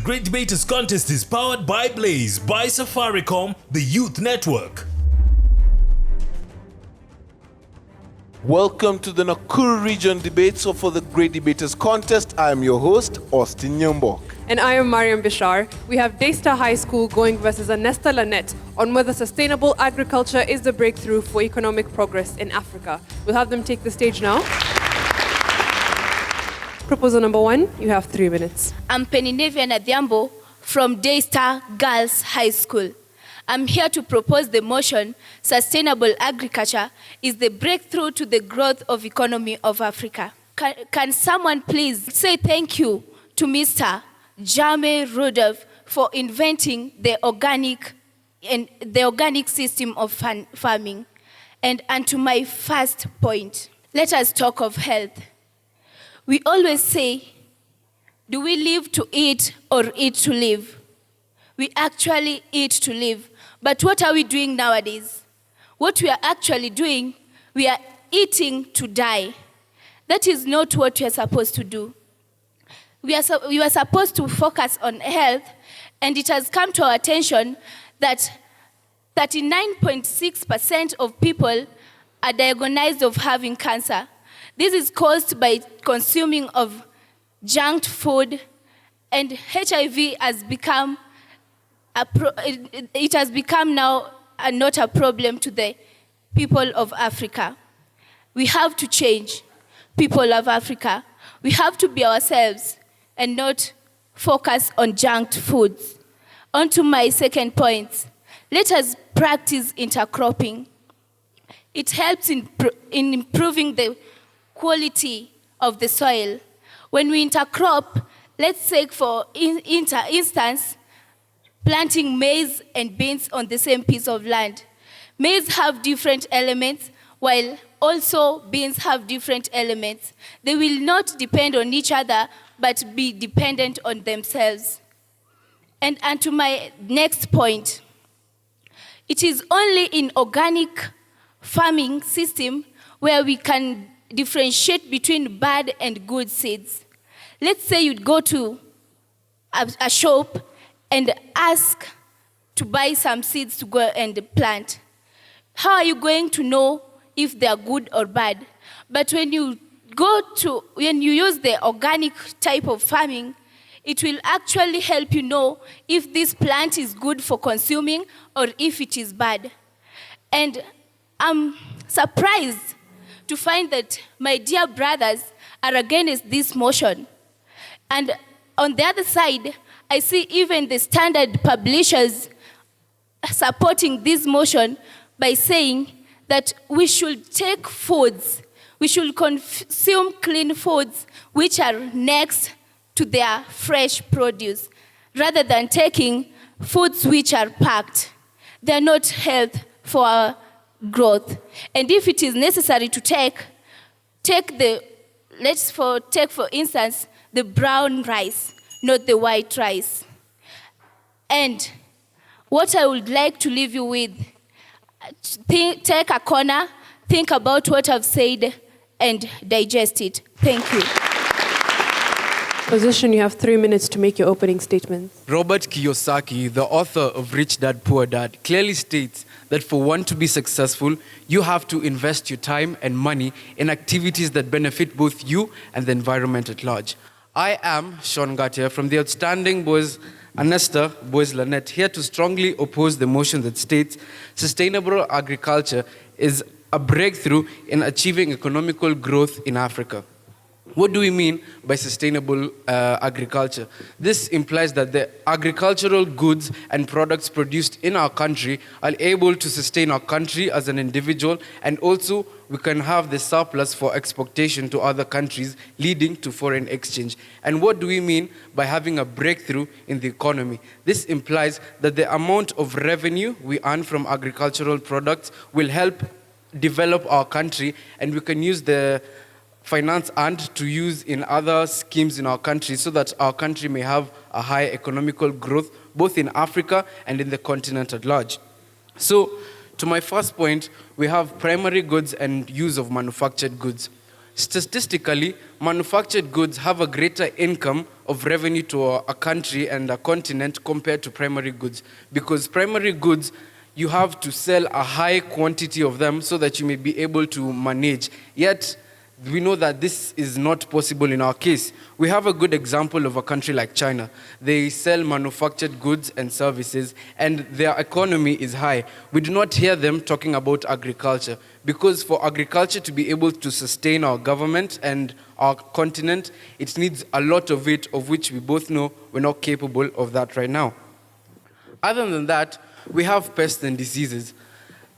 Great Debaters Contest is powered by Blaze, by Safaricom, the Youth Network. Welcome to the Nakuru Region Debate. So for the Great Debaters Contest, I am your host, Austin Nyambok. And I am Mariam Bishar. We have Daystar High School going versus Anestar Lanet on whether sustainable agriculture is the breakthrough for economic progress in Africa. We'll have them take the stage now. Proposal number 1, you have 3 minutes. I'm Peninevia Nadhiambo from Daystar Girls High School. I'm here to propose the motion, sustainable agriculture is the breakthrough to the growth of economy of Africa. Can someone please say thank you to Mr. Jame Rudolph for inventing the organic system of farming? And to my first point, let us talk of health. We always say, do we live to eat or eat to live? We actually eat to live. But what are we doing nowadays? What we are actually doing, we are eating to die. That is not what we are supposed to do. We are supposed to focus on health, and it has come to our attention that 39.6% of people are diagnosed of having cancer. This is caused by consuming of junk food, and HIV has become it has become now not a problem to the people of Africa. We have to change, people of Africa. We have to be ourselves and not focus on junk foods. On to my second point. Let us practice intercropping. It helps in improving the quality of the soil. When we intercrop, let's take for instance, planting maize and beans on the same piece of land. Maize have different elements, while also beans have different elements. They will not depend on each other, but be dependent on themselves. And to my next point, it is only in organic farming system where we can differentiate between bad and good seeds. Let's say you'd go to a shop and ask to buy some seeds to go and plant. How are you going to know if they are good or bad? But when you use the organic type of farming, it will actually help you know if this plant is good for consuming or if it is bad. And I'm surprised to find that my dear brothers are against this motion. And on the other side, I see even the standard publishers supporting this motion by saying that we should take foods, we should consume clean foods which are next to their fresh produce, rather than taking foods which are packed. They are not health for our growth. And if it is necessary to take for instance, the brown rice, not the white rice. And what I would like to leave you with, take a corner, think about what I've said, and digest it. Thank you. Opposition, you have 3 minutes to make your opening statement. Robert Kiyosaki, the author of Rich Dad, Poor Dad, clearly states that for one to be successful, you have to invest your time and money in activities that benefit both you and the environment at large. I am Sean Gatia from the outstanding boys Anestar, boys Lanet, here to strongly oppose the motion that states sustainable agriculture is a breakthrough in achieving economical growth in Africa. What do we mean by sustainable agriculture? This implies that the agricultural goods and products produced in our country are able to sustain our country as an individual, and also we can have the surplus for exportation to other countries, leading to foreign exchange. And what do we mean by having a breakthrough in the economy? This implies that the amount of revenue we earn from agricultural products will help develop our country, and we can use the finance and to use in other schemes in our country so that our country may have a high economical growth both in Africa and in the continent at large. So, to my first point, we have primary goods and use of manufactured goods. Statistically, manufactured goods have a greater income of revenue to a country and a continent compared to primary goods. Because primary goods, you have to sell a high quantity of them so that you may be able to manage. Yet, we know that this is not possible in our case. We have a good example of a country like China. They sell manufactured goods and services, and their economy is high. We do not hear them talking about agriculture, because for agriculture to be able to sustain our government and our continent, it needs a lot of it, of which we both know we're not capable of that right now. Other than that, we have pests and diseases.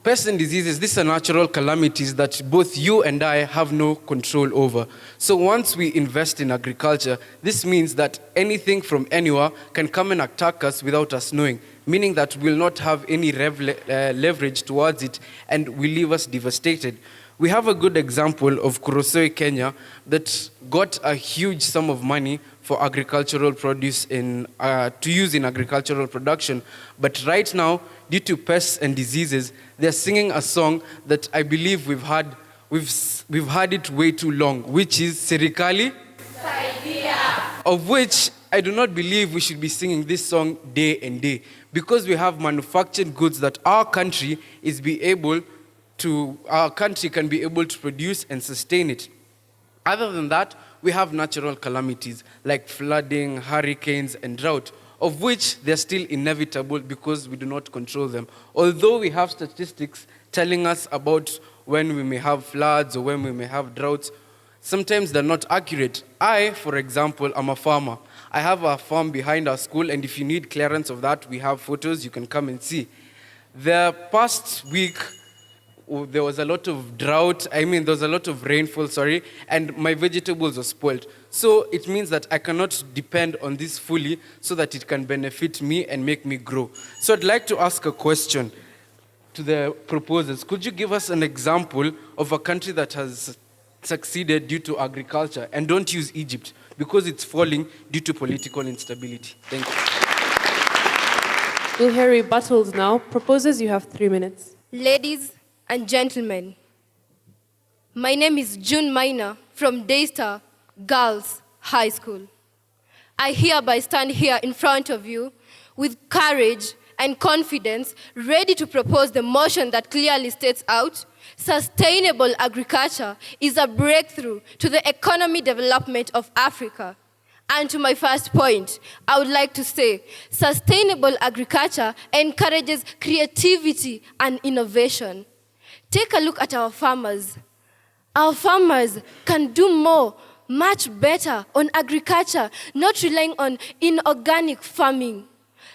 Pests and diseases, these are natural calamities that both you and I have no control over. So once we invest in agriculture, this means that anything from anywhere can come and attack us without us knowing, meaning that we'll not have any leverage towards it and will leave us devastated. We have a good example of Kurosoi, Kenya, that got a huge sum of money for agricultural produce to use in agricultural production. But right now, due to pests and diseases, they're singing a song that I believe we've had it way too long, which is Serikali Saidia, of which I do not believe we should be singing this song day and day, because we have manufactured goods that our country can be able to produce and sustain it. Other than that, we have natural calamities like flooding, hurricanes, and drought, of which they're still inevitable because we do not control them. Although we have statistics telling us about when we may have floods or when we may have droughts, sometimes they're not accurate. I, for example, am a farmer. I have a farm behind our school, and if you need clearance of that, we have photos you can come and see. The past week, there was a lot of there was a lot of rainfall, and my vegetables were spoiled. So it means that I cannot depend on this fully so that it can benefit me and make me grow. So I'd like to ask a question to the proposers. Could you give us an example of a country that has succeeded due to agriculture? And don't use Egypt, because it's falling due to political instability. Thank you. We'll hear rebuttals now. Proposers, you have 3 minutes. Ladies and gentlemen, my name is June Minor from Daystar Girls High School. I hereby stand here in front of you with courage and confidence, ready to propose the motion that clearly states out, sustainable agriculture is a breakthrough to the economic development of Africa. And to my first point, I would like to say, sustainable agriculture encourages creativity and innovation. Take a look at our farmers. Our farmers can do more, much better on agriculture, not relying on inorganic farming.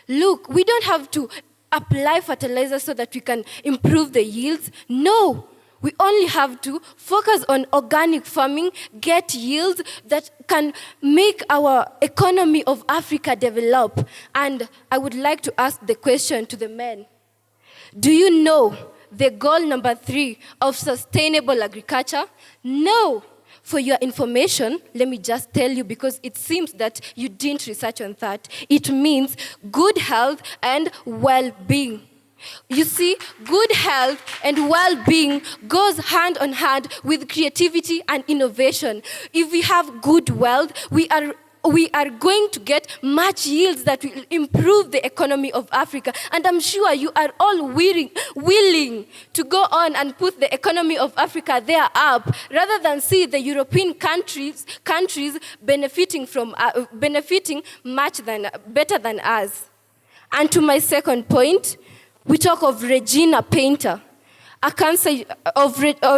Look, we don't have to apply fertilizer so that we can improve the yields. No, we only have to focus on organic farming, get yields that can make our economy of Africa develop. And I would like to ask the question to the men. Do you know the goal number 3 of sustainable agriculture? No. For your information, let me just tell you, because it seems that you didn't research on that. It means good health and well-being. You see, good health and well-being goes hand on hand with creativity and innovation. If we have good wealth, we are going to get much yields that will improve the economy of Africa. And I'm sure you are all willing to go on and put the economy of Africa there up, rather than see the European countries benefiting better than us. And to my second point, we talk of Regina Painter,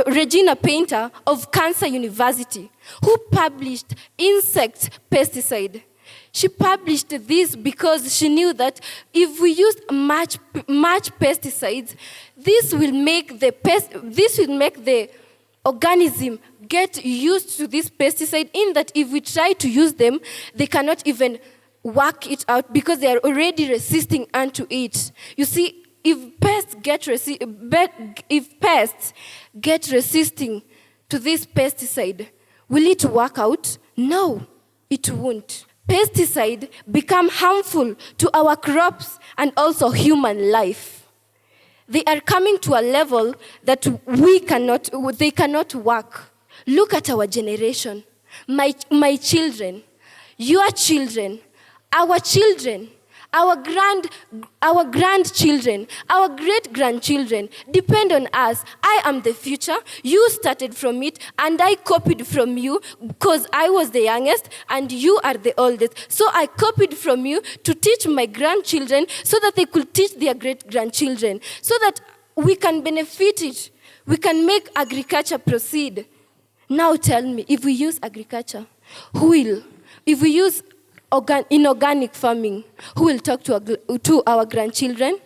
Regina Painter of Cancer University, who published Insect Pesticide. She published this because she knew that if we use much pesticides, this will make the organism get used to this pesticide, in that if we try to use them, they cannot even work it out because they are already resisting unto it. You see, if pests get resisting to this pesticide, will it work out? No, it won't. Pesticides become harmful to our crops and also human life. They are coming to a level that they cannot work. Look at our generation. My children, your children, our grandchildren, our great-grandchildren depend on us. I am the future. You started from it, and I copied from you because I was the youngest, and you are the oldest. So I copied from you to teach my grandchildren so that they could teach their great-grandchildren, so that we can benefit it. We can make agriculture proceed. Now tell me, if we use agriculture, who will? If we use inorganic farming, who will talk to our grandchildren?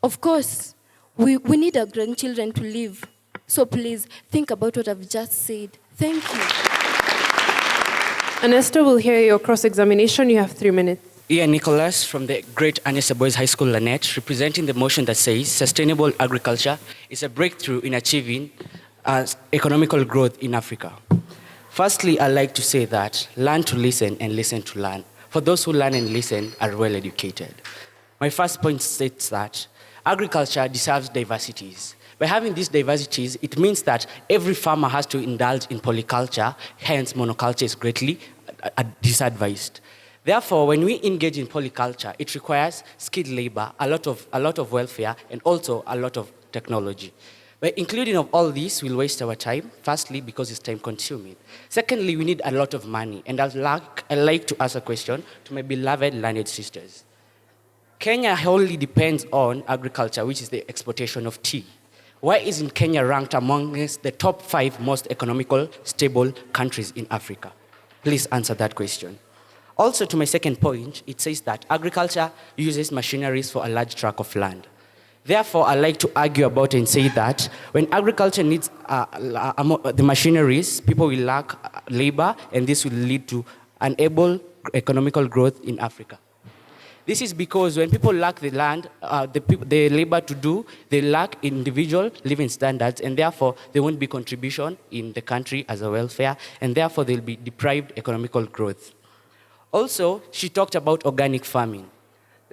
Of course, we need our grandchildren to live. So please, think about what I've just said. Thank you. Anestar will hear your cross-examination. You have 3 minutes. Ian Nicholas from the Great Anestar Boys High School, Lanet, representing the motion that says sustainable agriculture is a breakthrough in achieving economical growth in Africa. Firstly, I'd like to say that learn to listen and listen to learn. For those who learn and listen are well educated. My first point states that agriculture deserves diversities. By having these diversities, it means that every farmer has to indulge in polyculture, hence monoculture is greatly disadvantaged. Therefore, when we engage in polyculture, it requires skilled labor, a lot of welfare, and also a lot of technology. By including of all this, we'll waste our time, firstly, because it's time-consuming. Secondly, we need a lot of money, and I'd like to ask a question to my beloved Lanet sisters. Kenya wholly depends on agriculture, which is the exportation of tea. Why isn't Kenya ranked amongst the top 5 most economical, stable countries in Africa? Please answer that question. Also, to my second point, it says that agriculture uses machineries for a large tract of land. Therefore, I like to argue about and say that when agriculture needs the machineries, people will lack labor, and this will lead to unable economical growth in Africa. This is because when people lack the land, the labor to do, they lack individual living standards, and therefore there won't be contribution in the country as a welfare, and therefore they'll be deprived economical growth. Also, she talked about organic farming.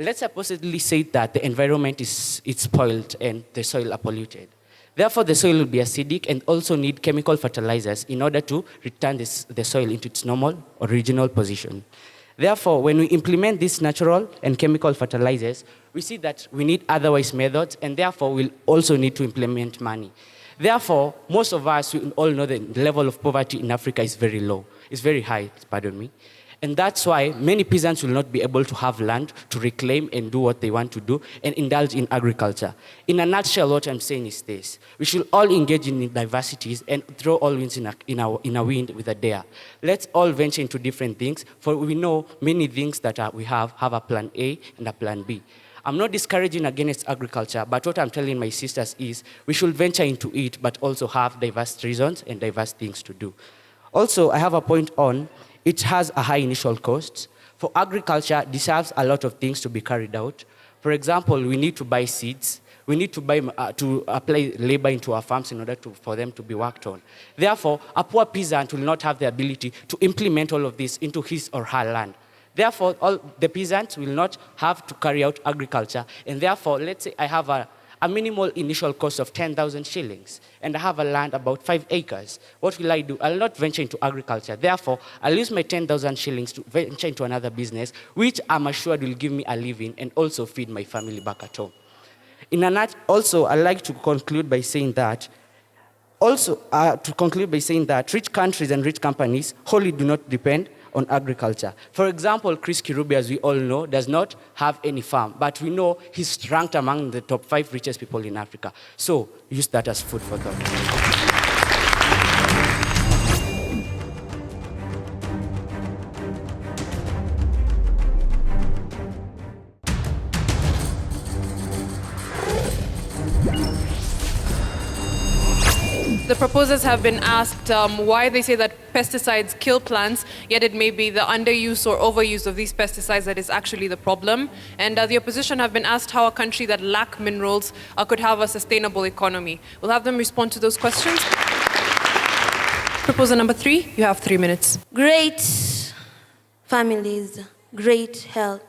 Let's supposedly say that the environment is spoiled and the soil are polluted. Therefore, the soil will be acidic and also need chemical fertilizers in order to return the soil into its normal original position. Therefore, when we implement these natural and chemical fertilizers, we see that we need otherwise methods, and therefore we'll also need to implement money. Therefore, most of us, we all know the level of poverty in Africa is very low. It's very high, pardon me. And that's why many peasants will not be able to have land to reclaim and do what they want to do and indulge in agriculture. In a nutshell, what I'm saying is this. We should all engage in diversities and throw all winds in a wind with a dare. Let's all venture into different things, for we know many things that we have a plan A and a plan B. I'm not discouraging against agriculture, but what I'm telling my sisters is we should venture into it, but also have diverse reasons and diverse things to do. Also, I have a point on it has a high initial cost. For agriculture, deserves a lot of things to be carried out. For example, we need to buy seeds. We need to apply labor into our farms in order for them to be worked on. Therefore, a poor peasant will not have the ability to implement all of this into his or her land. Therefore, all the peasants will not have to carry out agriculture. And therefore, let's say I have a minimal initial cost of 10,000 shillings, and I have a land about 5 acres. What will I do? I'll not venture into agriculture. Therefore, I'll use my 10,000 shillings to venture into another business, which I'm assured will give me a living and also feed my family back at home. Also, I'd like to conclude by saying that rich countries and rich companies wholly do not depend on agriculture. For example, Chris Kirubi, as we all know, does not have any farm, but we know he's ranked among the top 5 richest people in Africa. So use that as food for thought. The proposers have been asked why they say that pesticides kill plants, yet it may be the underuse or overuse of these pesticides that is actually the problem. And the opposition have been asked how a country that lacks minerals could have a sustainable economy. We'll have them respond to those questions. Proposal number 3, you have 3 minutes. Great families, great health,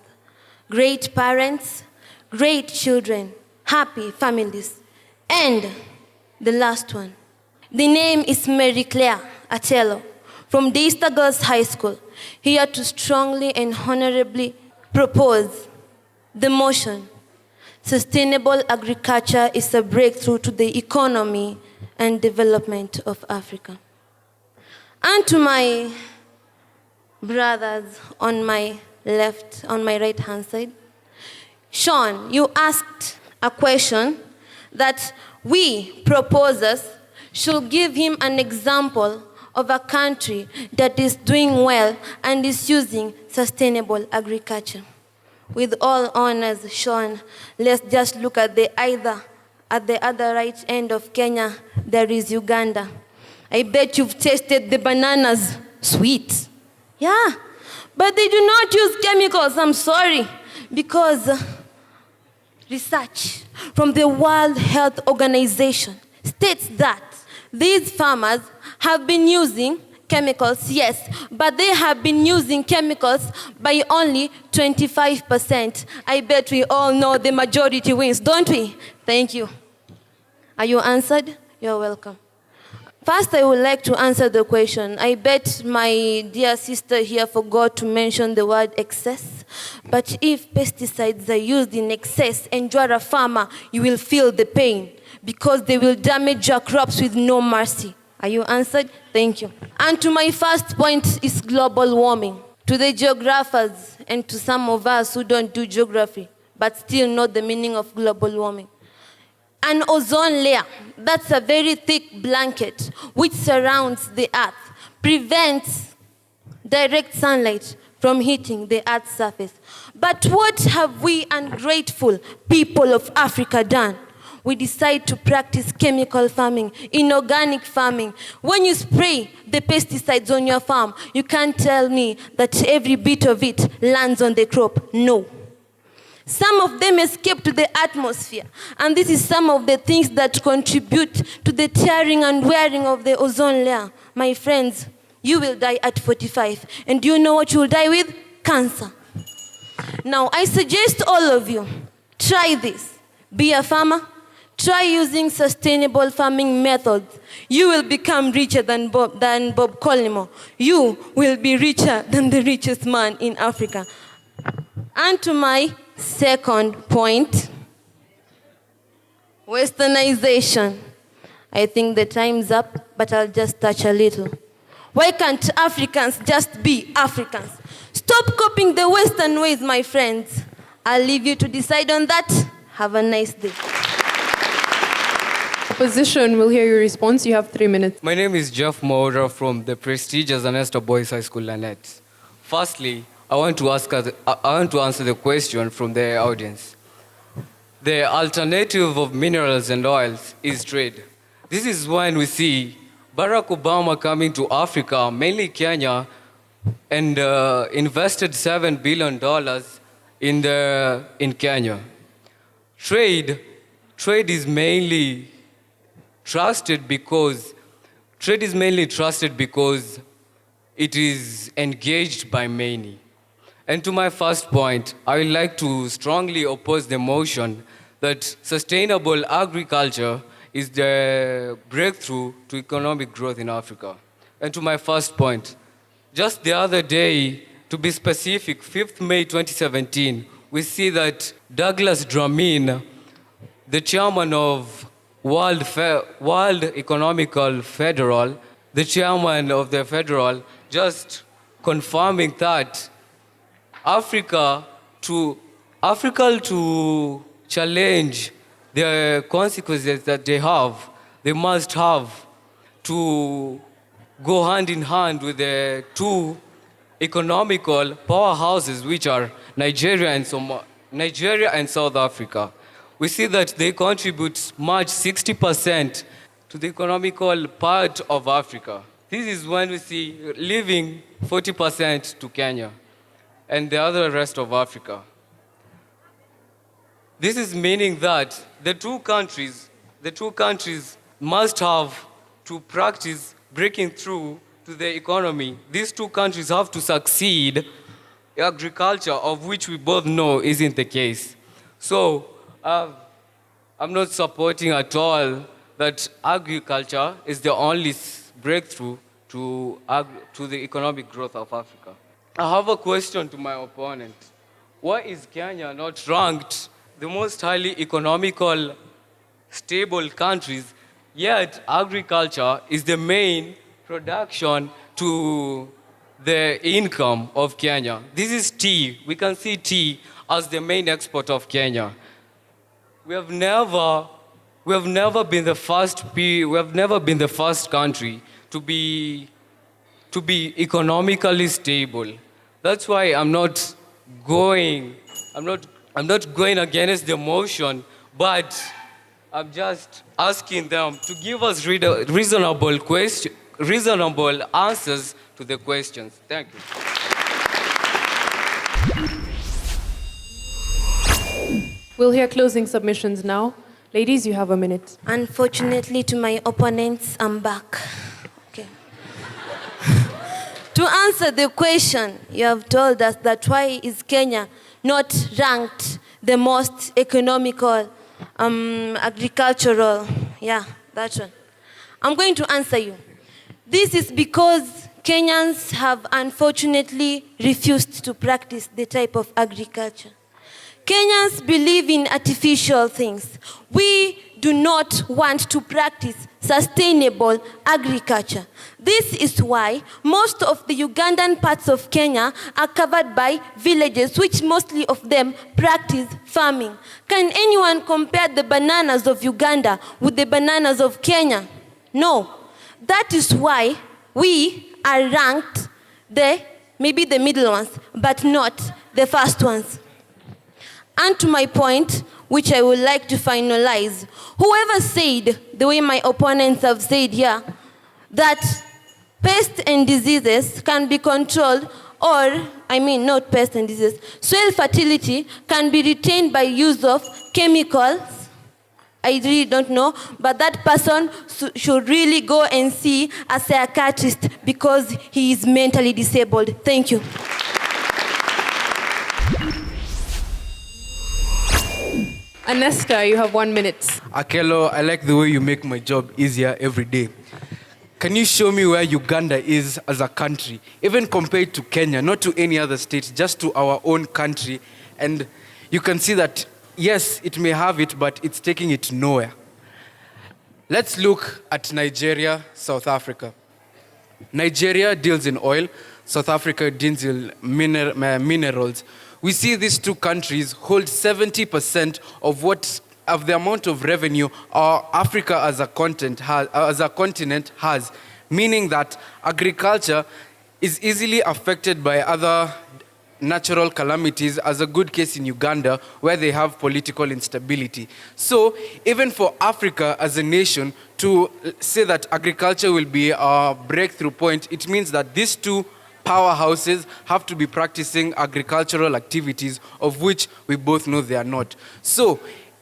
great parents, great children, happy families. And the last one. The name is Mary Claire. Atello from Daystar Girls High School, here to strongly and honorably propose the motion, sustainable agriculture is a breakthrough to the economy and development of Africa. And to my brothers on my left, on my right-hand side, Sean, you asked a question that we proposers should give him an example of a country that is doing well and is using sustainable agriculture. With all honors, Sean, let's just look at the other right end of Kenya, there is Uganda. I bet you've tasted the bananas. Sweet. Yeah, but they do not use chemicals, I'm sorry, because research from the World Health Organization states that these farmers have been using chemicals, yes, but they have been using chemicals by only 25%. I bet we all know the majority wins, don't we? Thank you. Are you answered? You're welcome. First, I would like to answer the question. I bet my dear sister here forgot to mention the word excess. But if pesticides are used in excess and you are a farmer, you will feel the pain because they will damage your crops with no mercy. Are you answered? Thank you. And to my first point is global warming. To the geographers and to some of us who don't do geography, but still know the meaning of global warming. An ozone layer, that's a very thick blanket which surrounds the earth, prevents direct sunlight from hitting the earth's surface. But what have we ungrateful people of Africa done? We decide to practice chemical farming, inorganic farming. When you spray the pesticides on your farm, you can't tell me that every bit of it lands on the crop. No. Some of them escape to the atmosphere, and this is some of the things that contribute to the tearing and wearing of the ozone layer. My friends, you will die at 45, and do you know what you will die with? Cancer. Now, I suggest all of you, try this. Be a farmer. Try using sustainable farming methods. You will become richer than Bob Collymore. You will be richer than the richest man in Africa. And to my second point, westernization. I think the time's up, but I'll just touch a little. Why can't Africans just be Africans? Stop copying the Western ways, my friends. I'll leave you to decide on that. Have a nice day. Opposition will hear your response. You have 3 minutes. My name is Jeff Mora from the prestigious Anestar Boys High School, Lanet. Firstly, I want to answer the question from the audience. The alternative of minerals and oils is trade. This is when we see Barack Obama coming to Africa, mainly Kenya, and invested $7 billion in Kenya. Trade is mainly trusted because it is engaged by many. And to my first point, I would like to strongly oppose the motion that sustainable agriculture is the breakthrough to economic growth in Africa. And to my first point, just the other day, to be specific, 5th May 2017, we see that Douglas Dramini, the chairman of World Economical Federal, the chairman of the Federal, just confirming that Africa to challenge the consequences that they must have to go hand in hand with the two economical powerhouses, which are Nigeria and South Africa. We see that they contribute much 60% to the economical part of Africa. This is when we see leaving 40% to Kenya and the other rest of Africa. This is meaning that the two countries must have to practice breaking through to the economy. These two countries have to succeed in agriculture, of which we both know isn't the case. So I'm not supporting at all that agriculture is the only breakthrough to the economic growth of Africa. I have a question to my opponent. Why is Kenya not ranked the most highly economical, stable countries, yet agriculture is the main production to the income of Kenya? This is tea. We can see tea as the main export of Kenya. We have never been the first country to be economically stable. That's why I'm not going against the motion, but I'm just asking them to give us reasonable answers to the questions. Thank you. We'll hear closing submissions now. Ladies, you have a minute. Unfortunately, to my opponents, I'm back. Okay. To answer the question, you have told us that why is Kenya not ranked the most economical, agricultural, that one. I'm going to answer you. This is because Kenyans have unfortunately refused to practice the type of agriculture. Kenyans believe in artificial things. We do not want to practice sustainable agriculture. This is why most of the Ugandan parts of Kenya are covered by villages, which mostly of them practice farming. Can anyone compare the bananas of Uganda with the bananas of Kenya? No. That is why we are ranked maybe the middle ones, but not the first ones. And to my point, which I would like to finalize, whoever said, the way my opponents have said here, that pests and diseases can be controlled, not pests and diseases, soil fertility can be retained by use of chemicals, I really don't know, but that person should really go and see a psychiatrist because he is mentally disabled. Thank you. Anestar, you have 1 minute. Akelo, I like the way you make my job easier every day. Can you show me where Uganda is as a country, even compared to Kenya, not to any other state, just to our own country? And you can see that, yes, it may have it, but it's taking it nowhere. Let's look at Nigeria, South Africa. Nigeria deals in oil, South Africa deals in minerals. We see these two countries hold 70% of the amount of revenue Africa as a continent has, meaning that agriculture is easily affected by other natural calamities, as a good case in Uganda, where they have political instability. So even for Africa as a nation to say that agriculture will be a breakthrough point, it means that these two powerhouses have to be practicing agricultural activities, of which we both know they are not. So,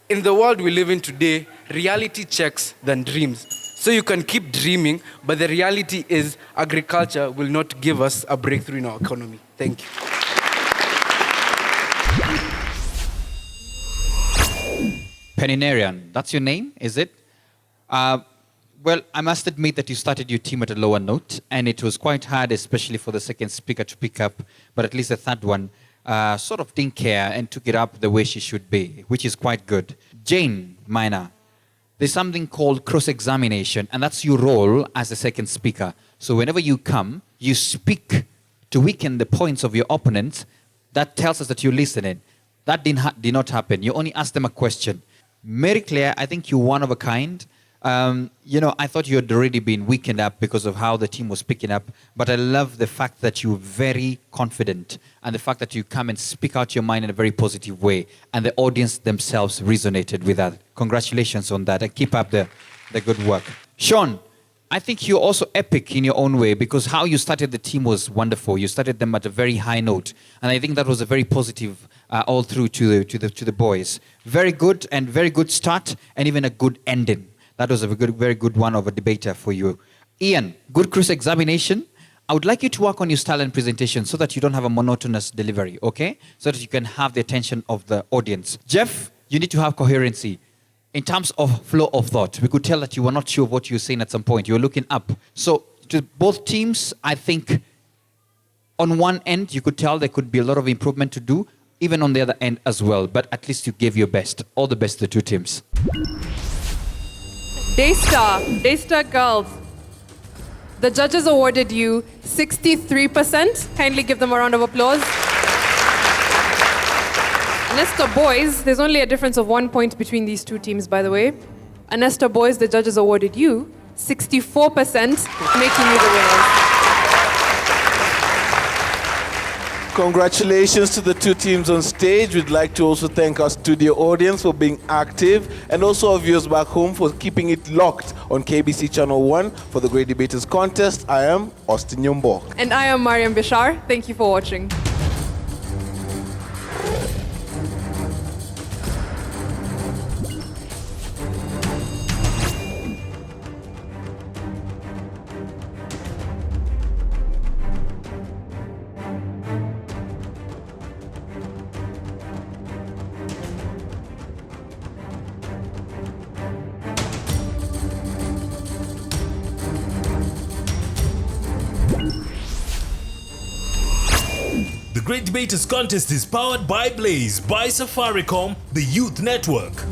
in the world we live in today, reality checks than dreams. So you can keep dreaming, but the reality is agriculture will not give us a breakthrough in our economy. Thank you. Peninarian, that's your name, is it? Well, I must admit that you started your team at a lower note, and it was quite hard, especially for the second speaker to pick up, but at least the third one sort of didn't care and took it up the way she should be, which is quite good. Jane Minor, there's something called cross-examination, and that's your role as the second speaker. So whenever you come, you speak to weaken the points of your opponents. That tells us that you're listening. That did not happen. You only asked them a question. Mary Claire, I think you're one of a kind. I thought you had already been weakened up because of how the team was picking up, but I love the fact that you're very confident and the fact that you come and speak out your mind in a very positive way, and the audience themselves resonated with that. Congratulations on that, and keep up the good work. Sean, I think you're also epic in your own way, because how you started the team was wonderful. You started them at a very high note, and I think that was a very positive all through to the boys. Very good, and very good start, and even a good ending. That was a very good one of a debater for you. Ian, good cross-examination. I would like you to work on your style and presentation so that you don't have a monotonous delivery, okay? So that you can have the attention of the audience. Jeff, you need to have coherency. In terms of flow of thought, we could tell that you were not sure of what you were saying at some point. You were looking up. So to both teams. I think on one end, you could tell there could be a lot of improvement to do, even on the other end as well. But at least you gave your best. All the best to the two teams. Daystar girls. The judges awarded you 63%. Kindly give them a round of applause. Anestar boys, there's only a difference of 1 point between these two teams, by the way. Anestar boys, the judges awarded you 64%, making you the winners. Congratulations to the two teams on stage. We'd like to also thank our studio audience for being active, and also our viewers back home for keeping it locked on KBC Channel 1 for the Great Debaters Contest. I am Austin Yombok. And I am Mariam Bishar. Thank you for watching. The Great Debaters Contest is powered by Blaze, by Safaricom, the Youth Network.